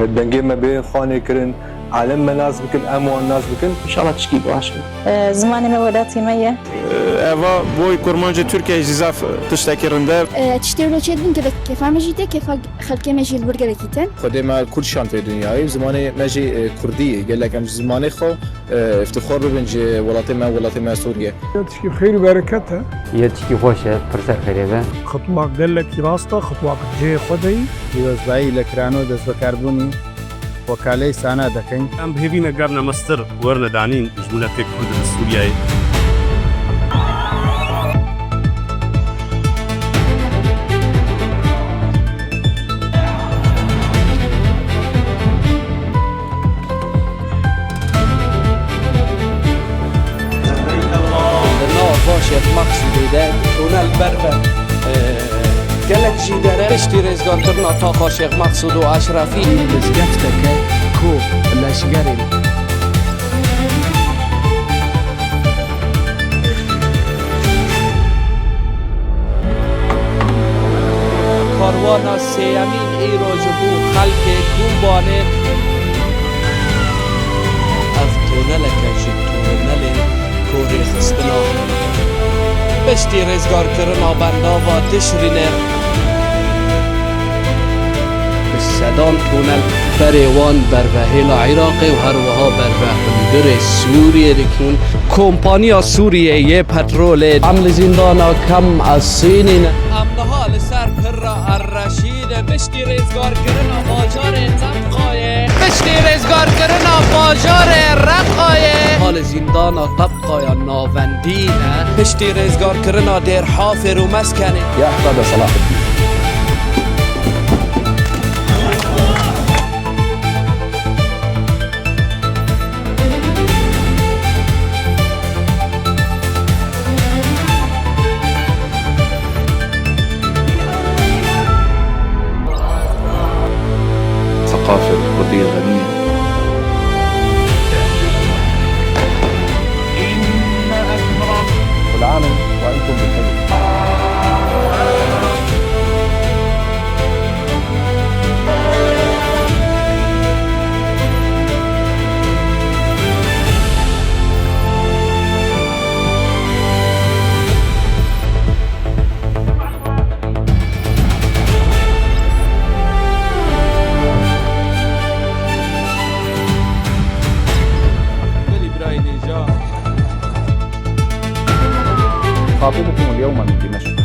دنگی ما به خانه کرن عالم مناس بکن اموان ناس بکن ان شاء الله تشكي باشه. زمانی مولاتي مية اوا بوی کرمانج ترکیه جزاف تشتکرنده تشتري لو تشدين كذا كيف مجيته كيف خلك مجي البرجر كيتن خود ما کردشان في دنیای زمان مجی کردی قال لك ام زمان خو افتخار بنج ولات ما سوریه تشكي خير وبركته يتشكي خوشه پرسر خیره خطوة قال لك راسته خطوة جي خدي یوزبایی لکرانو دست بکربونی وکاله سانا دکن ام بهبينا قرنا مستر ورنا دانين جملة كرد السورياي باشه مقصودی ده تونل بربر گلک جیدره اشتی رزگار کرنا تا خاشق مقصود و اشرفی مزگفته که کو لشگرین کاروان سیمین ایراج بو خلق کوبانه از تونل کشید تونل کوری خستنا بشتی رزگار کرنا بندا و دشرینه بسدان تونل بریوان بروهیل عراق و هر وها بروهندر سوریه دکون کمپانیا سوریه یه پترول عمل زندانا کم از سینین امنها لسر پر الرشید بشتی رزگار کرنا باجار طبقایه بشتی رزگار کرنا باجار رقایه حال زندانا طبقای ناوندینه بشتی رزگار کرنا دیر حافر و مسکنه یا احمد صلاح الدین ثقافة كردية غنية كل عام وانتم بخير خاطبكم اليوم من دمشق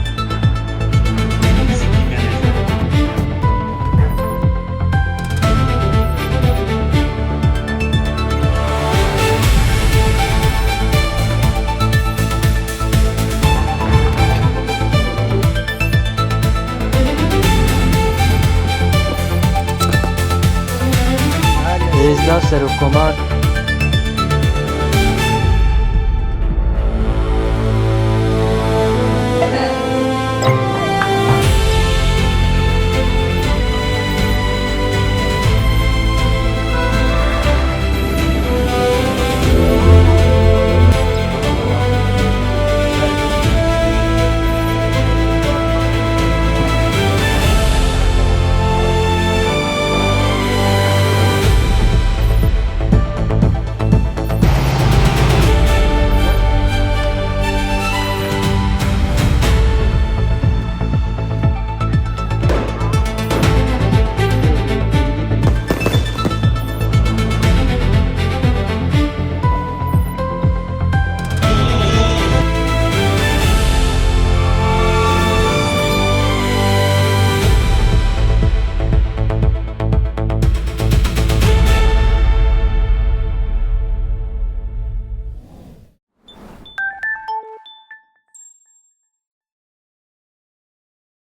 رزدا سر و کمک